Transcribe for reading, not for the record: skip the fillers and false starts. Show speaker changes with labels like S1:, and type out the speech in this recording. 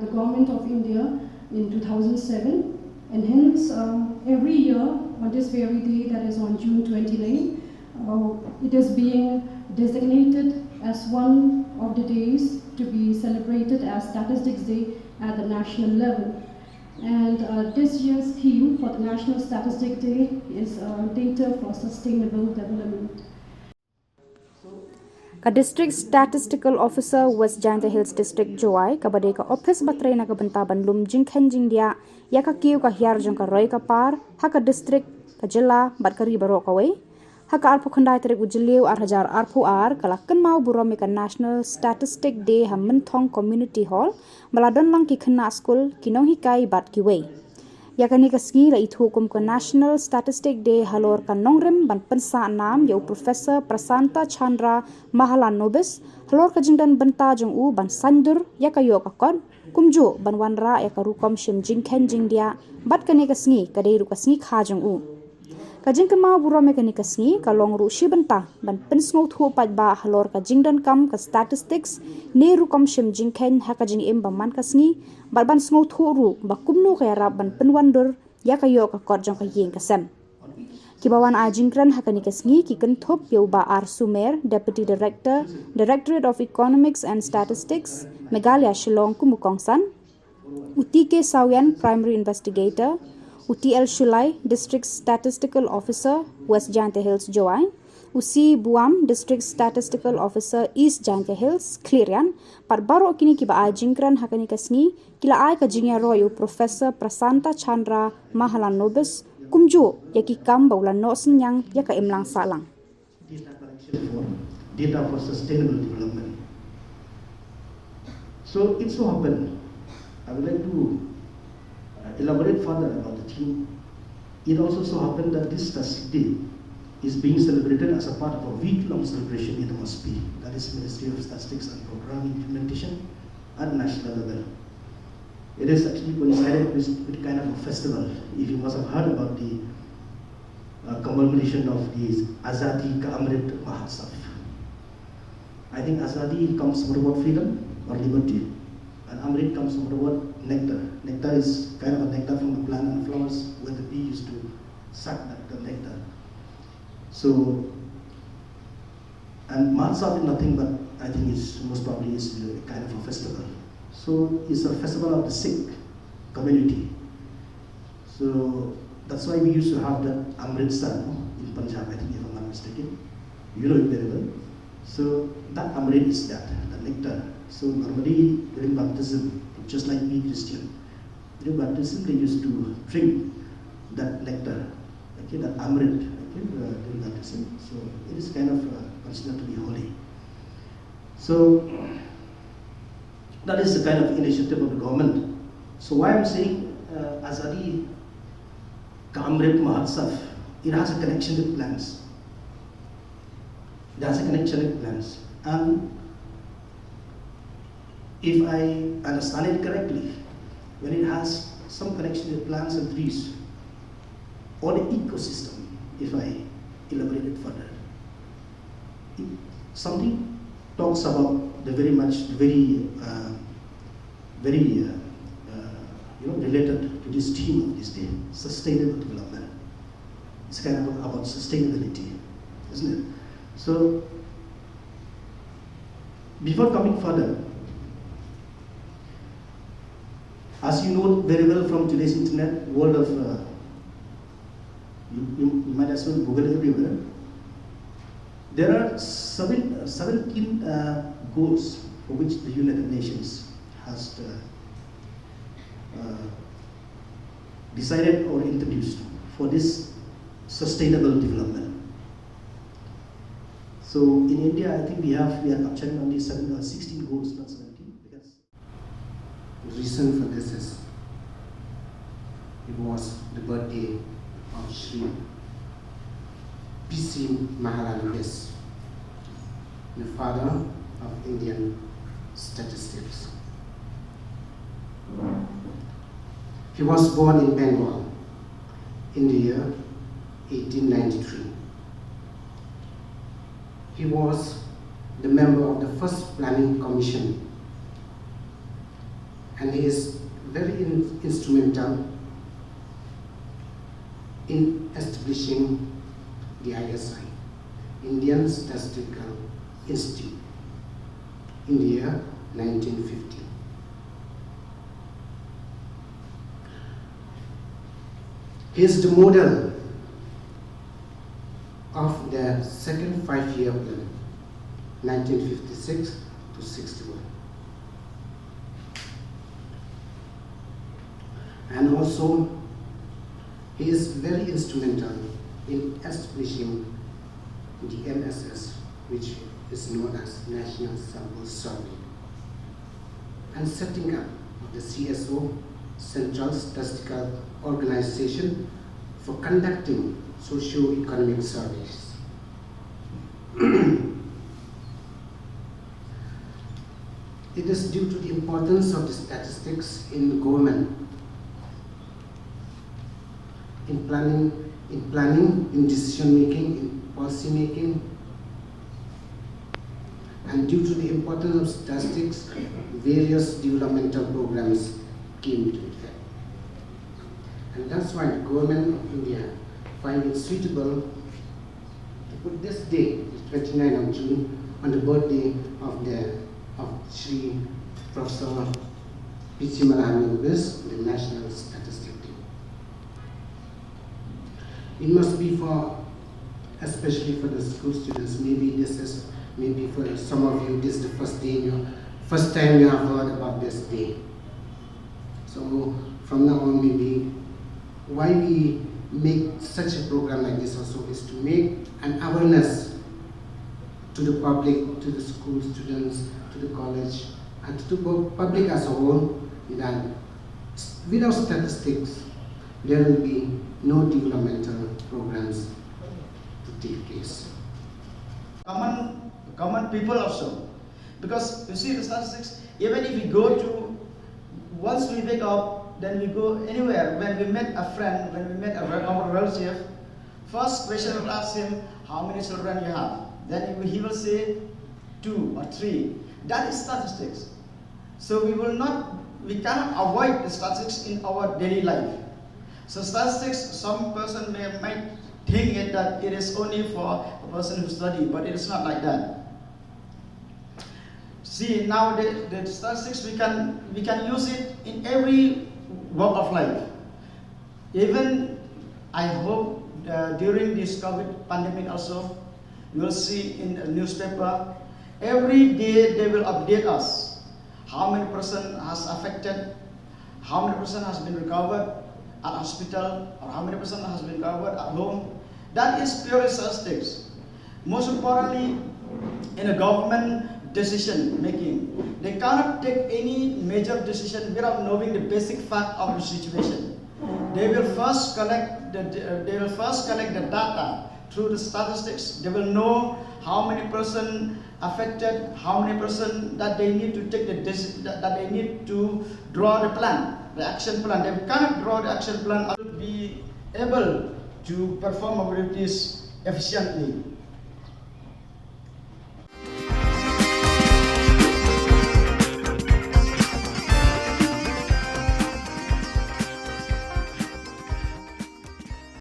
S1: the government of India in 2007, and hence every year on this very day, that is on June 29, it is being designated as one of the days to be celebrated as Statistics Day at the national level. And this year's theme for the National Statistics Day is Data for Sustainable Development.
S2: Ka District Statistical Officer West Jylla Hills District Joy ka badai ka office batray na ka bantaban lum Jingkhein Jingdiah ya ka kiu ka hiar jong ka roy ka par Haka District ka Jylla bat ka ribaro ka way Haka arpu khandai tarik ujiliu ar hajar arpu ar kalakan mau burome ka National Statistic Day ha Menthong Community Hall maladon lang ki khna school kinong hikai bat ki way yakani kasgi la itu hukum ke National Statistic Day halor kan nongrem ban pensa nam yau Professor Prasanta Chandra Mahalan Nobis halor ka jingdan benta jong u ban sandur yakayo ka kon kumjo ban wanra yakarukom shim Jingkhein Jingdiah bat kani kasgi kadai ru kasgi kha jong u ka jingkama burome kani kasgi ka longru shi benta ban pensngo thu pat ba halor ka jingdan kam ka statistics ne rukom shim Jingkhein haka jing em ban kasgi ban sngo thu ru ba kumnu kaya rab ban penwandur ya kayo ka kor jong ka yeng kasem kibawan a jingkran hakani kasngi ki kan thop yo ba ar sumer deputy director directorate of economics and statistics Meghalaya Shillong kumukongsan uti ke sawian primary investigator uti el shulai district statistical officer West Jylla Hills Joy usi buam district statistical officer East Jylla Hills Clearian par baro kini ki ba jingkran hakani kasngi kila ai ka jingya royu Professor Prasanta Chandra Mahalan Nobis kumjo yaki kam baulan no senyang yaka emlang salang
S3: data for sustainable development. So it so happened, I would like to elaborate further about the theme. It also so happened that this Day is being celebrated as a part of a week-long celebration in the MSP, that is Ministry of Statistics and Program Implementation at national level. It is actually coincided with kind of a festival. If you must have heard about the commemoration of the Azadi Ka Amrit Mahotsav. I think Azadi comes from the word freedom or liberty, and Amrit comes from the word nectar. Nectar is kind of a nectar from the plant and flowers where the bee used to suck the nectar. So, and Mahotsav is nothing but, I think it's most probably is a kind of a festival. So it's a festival of the Sikh community. So that's why we used to have that Amritsar in Punjab, I think if I'm not mistaken. You know it very well. So that Amrit is that, the nectar. So normally during baptism, just like we Christian, during baptism they used to drink that nectar, okay, that Amrit, okay, during baptism. So it is kind of considered to be holy. So that is the kind of initiative of the government. So why I'm saying Azadi Ka Amrit Mahotsav, it has a connection with plants. It has a connection with plants. And if I understand it correctly, when it has some connection with plants and trees, or the ecosystem, if I elaborate it further, something talks about the very related to this theme of this day, sustainable development. It's kind of about sustainability, isn't it? So, before coming further, as you know very well from today's internet world of, you might as well Google everywhere. There are 17 goals for which the United Nations has decided or introduced for this sustainable development. So in India, I think we are capturing only 16 goals, not 17. Because
S4: the reason for this is it was the birthday of Sri P.C. Mahalanobis, the father of Indian statistics. He was born in Bengal in the year 1893. He was the member of the first planning commission and he is very instrumental in establishing the ISI, Indian Statistical Institute, in the year 1950. He is the model of the second 5-year plan, 1956 to 61. And also, he is very instrumental in establishing the NSS, which is known as National Sample Survey, and setting up of the CSO, Central Statistical Organization, for conducting socio-economic surveys. It is due to the importance of the statistics in government, in planning, in decision making, in policy making, and due to the importance of statistics, various developmental programs came into effect. And that's why the government of India find it suitable to put this day, the 29th of June, on the birthday of Shri Professor Meghalaya, the National Statistic Day. It must be especially for the school students. Maybe for some of you, this is the first time you have heard about this day. So from now on, maybe why we make such a program like this also is to make an awareness to the public, to the school students, to the college, and to the public as a whole, that without statistics, there will be no developmental programs to take place.
S5: Common people also, because you see the statistics, even if we go to, once we wake up, then we go anywhere. When we met a friend, when we met our relative, first question we'll ask him, how many children you have? Then he will say 2 or 3. That is statistics. So we cannot avoid the statistics in our daily life. So statistics, some person might think that it is only for a person who study, but it is not like that. See, now the statistics, we can use it in every walk of life. Even, I hope, during this COVID pandemic also, you will see in the newspaper, every day they will update us how many person has affected, how many person has been recovered at hospital, or how many person has been recovered at home. That is pure statistics. Most importantly, in a government decision making, they cannot take any major decision without knowing the basic fact of the situation. They will first collect the data through the statistics. They will know how many person affected, how many person that they need to take that they need to draw the plan, the action plan. They cannot draw the action plan to be able to perform our duties efficiently.